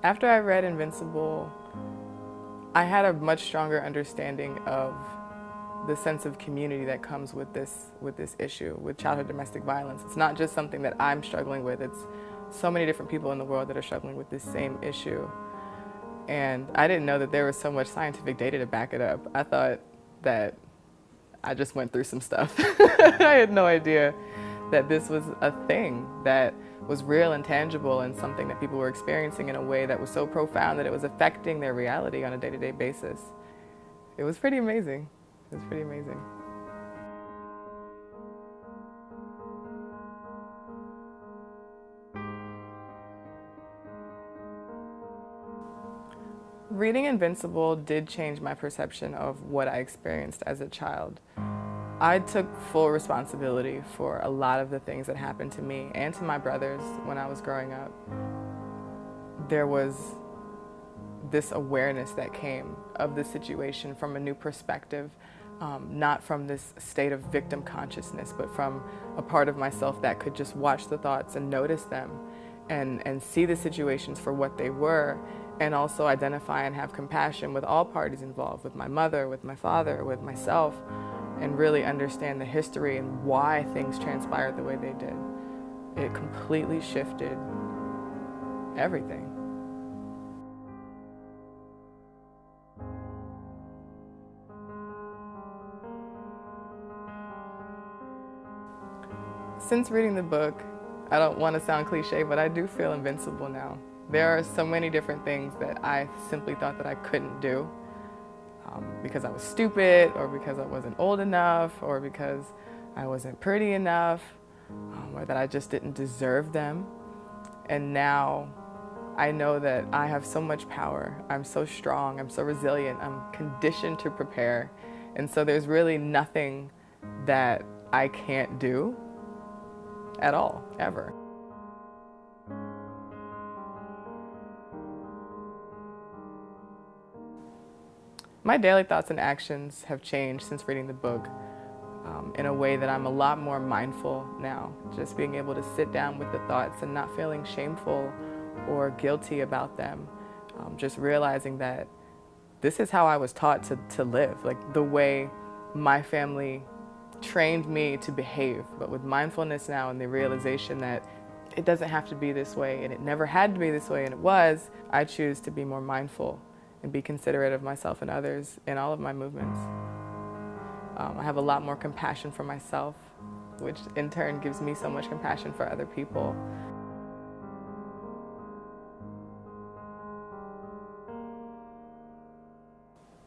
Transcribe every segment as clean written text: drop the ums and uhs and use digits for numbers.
After I read Invincible, I had a much stronger understanding of the sense of community that comes with this issue, with childhood domestic violence. It's not just something that I'm struggling with, it's so many different people in the world that are struggling with this same issue. And I didn't know that there was so much scientific data to back it up. I thought that I just went through some stuff. I had no idea that this was a thing that was real and tangible and something that people were experiencing in a way that was so profound that it was affecting their reality on a day-to-day basis. It was pretty amazing. It was pretty amazing. Reading Invincible did change my perception of what I experienced as a child. I took full responsibility for a lot of the things that happened to me and to my brothers when I was growing up. There was this awareness that came of the situation from a new perspective, not from this state of victim consciousness, but from a part of myself that could just watch the thoughts and notice them and see the situations for what they were, and also identify and have compassion with all parties involved, with my mother, with my father, with myself, and really understand the history and why things transpired the way they did. It completely shifted everything. Since reading the book, I don't want to sound cliche, but I do feel invincible now. There are so many different things that I simply thought that I couldn't do. Because I was stupid, or because I wasn't old enough, or because I wasn't pretty enough, or that I just didn't deserve them. And now I know that I have so much power. I'm so strong, I'm so resilient, I'm conditioned to prepare. And so there's really nothing that I can't do at all, ever. My daily thoughts and actions have changed since reading the book in a way that I'm a lot more mindful now. Just being able to sit down with the thoughts and not feeling shameful or guilty about them. Just realizing that this is how I was taught to live, like the way my family trained me to behave. But with mindfulness now and the realization that it doesn't have to be this way and it never had to be this way and it was, I choose to be more mindful and be considerate of myself and others in all of my movements. I have a lot more compassion for myself, which in turn gives me so much compassion for other people.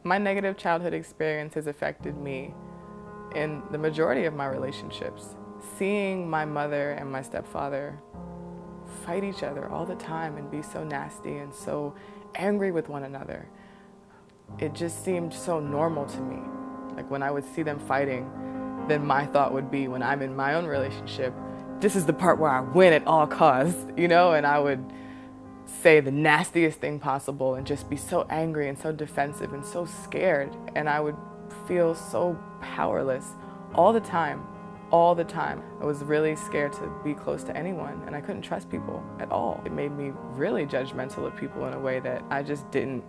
My negative childhood experience has affected me in the majority of my relationships. Seeing my mother and my stepfather fight each other all the time and be so nasty and so angry with one another, it just seemed so normal to me. Like when I would see them fighting, then my thought would be, when I'm in my own relationship, this is the part where I win at all costs, you know, and I would say the nastiest thing possible and just be so angry and so defensive and so scared, and I would feel so powerless all the time. All the time. I was really scared to be close to anyone, and I couldn't trust people at all. It made me really judgmental of people in a way that I didn't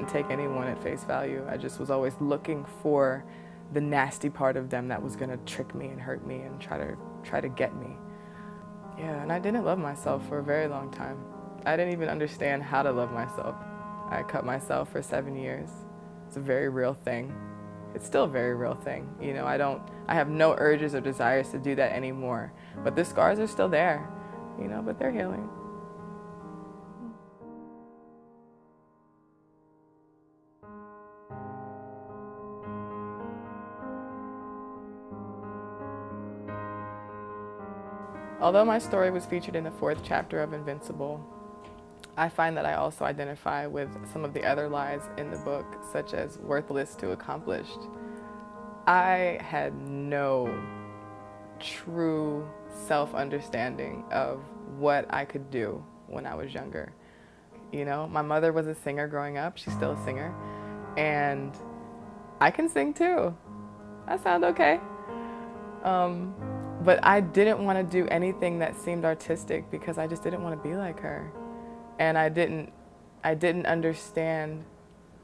take anyone at face value. I just was always looking for the nasty part of them that was gonna trick me and hurt me and try to get me. Yeah, and I didn't love myself for a very long time. I didn't even understand how to love myself. I cut myself for 7 years. It's a very real thing. It's still a very real thing. You know, I have no urges or desires to do that anymore. But the scars are still there, you know, but they're healing. Although my story was featured in the 4th chapter of Invincible, I find that I also identify with some of the other lies in the book, such as worthless to accomplished. I had no true self-understanding of what I could do when I was younger. You know, my mother was a singer growing up. She's still a singer. And I can sing too. I sound okay. But I didn't want to do anything that seemed artistic because I just didn't want to be like her. And I didn't understand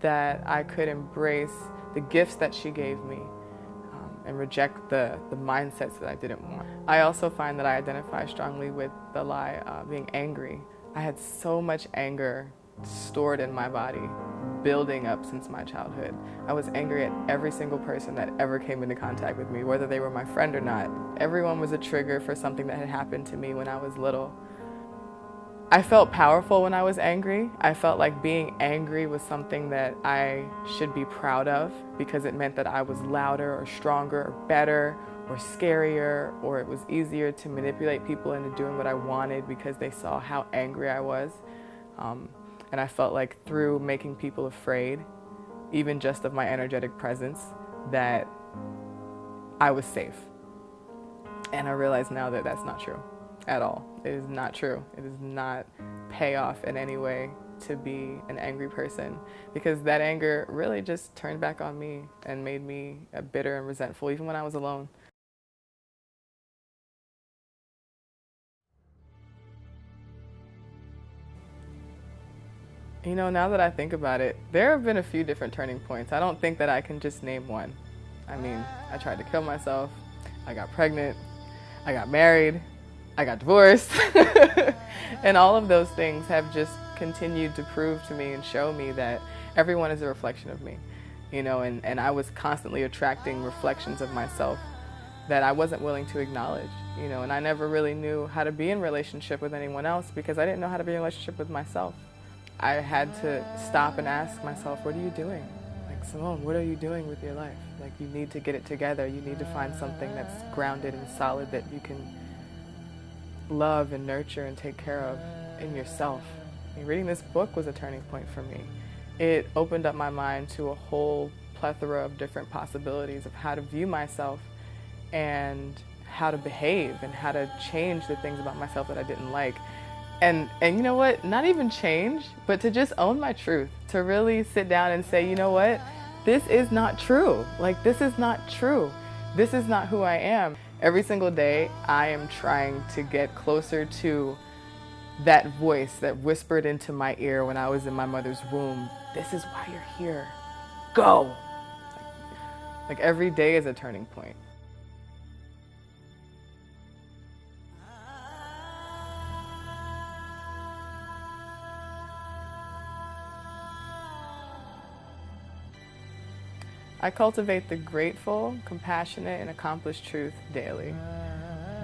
that I could embrace the gifts that she gave me and reject the mindsets that I didn't want. I also find that I identify strongly with the lie being angry. I had so much anger stored in my body, building up since my childhood. I was angry at every single person that ever came into contact with me, whether they were my friend or not. Everyone was a trigger for something that had happened to me when I was little. I felt powerful when I was angry. I felt like being angry was something that I should be proud of because it meant that I was louder or stronger or better or scarier, or it was easier to manipulate people into doing what I wanted because they saw how angry I was. And I felt like through making people afraid, even just of my energetic presence, that I was safe. And I realize now that that's not true at all. It is not true. It does not pay off in any way to be an angry person, because that anger really just turned back on me and made me bitter and resentful even when I was alone. You know, now that I think about it, there have been a few different turning points. I don't think that I can just name one. I mean, I tried to kill myself, I got pregnant, I got married, I got divorced, and all of those things have just continued to prove to me and show me that everyone is a reflection of me, you know, and I was constantly attracting reflections of myself that I wasn't willing to acknowledge, you know, and I never really knew how to be in relationship with anyone else because I didn't know how to be in relationship with myself. I had to stop and ask myself, what are you doing? Like, Symone, what are you doing with your life? Like, you need to get it together. You need to find something that's grounded and solid that you can love and nurture and take care of in yourself. I mean, reading this book was a turning point for me. It opened up my mind to a whole plethora of different possibilities of how to view myself and how to behave and how to change the things about myself that I didn't like. And you know what, not even change, but to just own my truth, to really sit down and say, you know what, this is not true. Like, this is not true. This is not who I am. Every single day, I am trying to get closer to that voice that whispered into my ear when I was in my mother's womb, this is why you're here, go. Like every day is a turning point. I cultivate the grateful, compassionate, and accomplished truth daily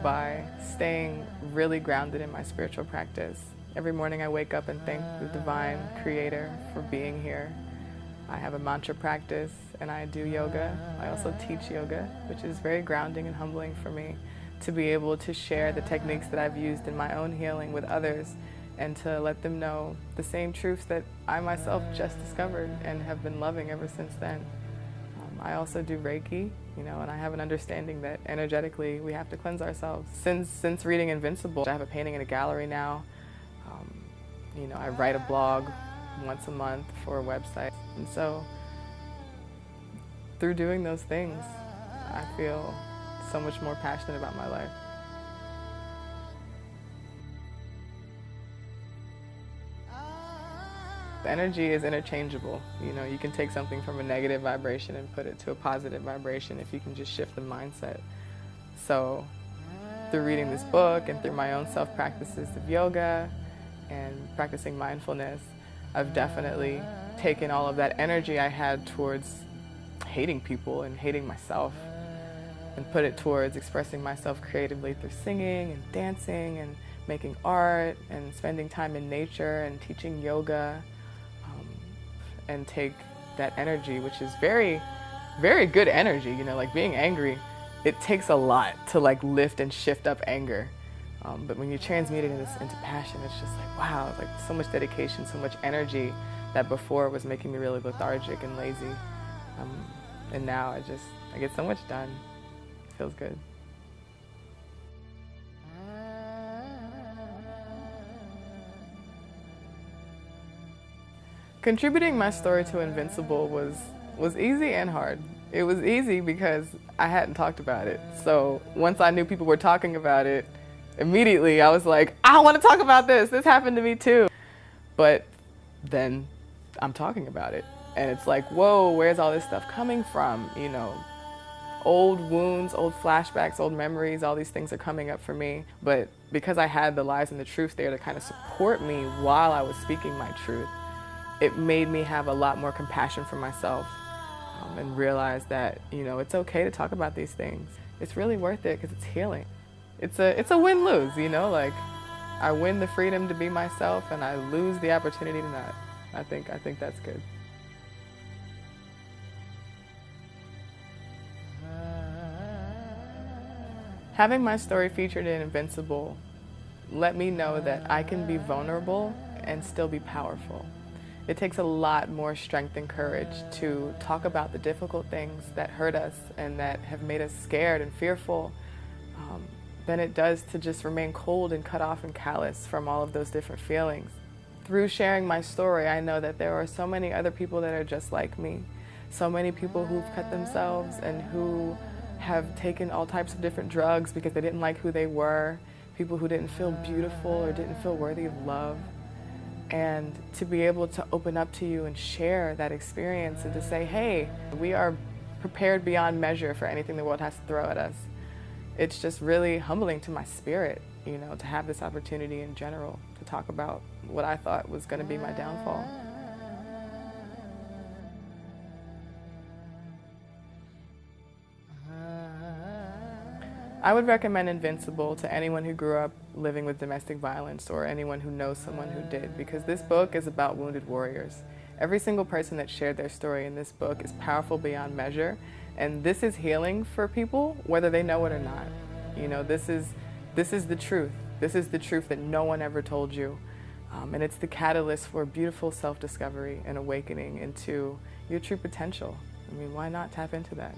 by staying really grounded in my spiritual practice. Every morning I wake up and thank the divine creator for being here. I have a mantra practice and I do yoga. I also teach yoga, which is very grounding and humbling for me to be able to share the techniques that I've used in my own healing with others and to let them know the same truths that I myself just discovered and have been loving ever since then. I also do Reiki, you know, and I have an understanding that energetically we have to cleanse ourselves. Since reading Invincible, I have a painting in a gallery now. You know, I write a blog once a month for a website. And so through doing those things, I feel so much more passionate about my life. Energy is interchangeable. You know, you can take something from a negative vibration and put it to a positive vibration if you can just shift the mindset. So through reading this book and through my own self-practices of yoga and practicing mindfulness, I've definitely taken all of that energy I had towards hating people and hating myself and put it towards expressing myself creatively through singing and dancing and making art and spending time in nature and teaching yoga. And take that energy, which is very, very good energy, you know, like being angry, it takes a lot to like lift and shift up anger. But when you transmute it into passion, it's just like, wow, it's like so much dedication, so much energy that before was making me really lethargic and lazy. And now I get so much done. It feels good. Contributing my story to Invincible was easy and hard. It was easy because I hadn't talked about it. So once I knew people were talking about it, immediately I was like, I want to talk about this. This happened to me too. But then I'm talking about it. And it's like, whoa, where's all this stuff coming from? You know, old wounds, old flashbacks, old memories, all these things are coming up for me. But because I had the lies and the truth there to kind of support me while I was speaking my truth, it made me have a lot more compassion for myself, and realize that, you know, it's okay to talk about these things. It's really worth it because it's healing. It's a win-lose, you know, like I win the freedom to be myself and I lose the opportunity to not. I think that's good. Having my story featured in Invincible let me know that I can be vulnerable and still be powerful. It takes a lot more strength and courage to talk about the difficult things that hurt us and that have made us scared and fearful than it does to just remain cold and cut off and callous from all of those different feelings. Through sharing my story, I know that there are so many other people that are just like me. So many people who've cut themselves and who have taken all types of different drugs because they didn't like who they were. People who didn't feel beautiful or didn't feel worthy of love. And to be able to open up to you and share that experience and to say, hey, we are prepared beyond measure for anything the world has to throw at us. It's just really humbling to my spirit, you know, to have this opportunity in general to talk about what I thought was going to be my downfall. I would recommend Invincible to anyone who grew up living with domestic violence or anyone who knows someone who did, because this book is about wounded warriors. Every single person that shared their story in this book is powerful beyond measure, and this is healing for people whether they know it or not. You know, this is the truth. This is the truth that no one ever told you, and it's the catalyst for beautiful self-discovery and awakening into your true potential. I mean, why not tap into that?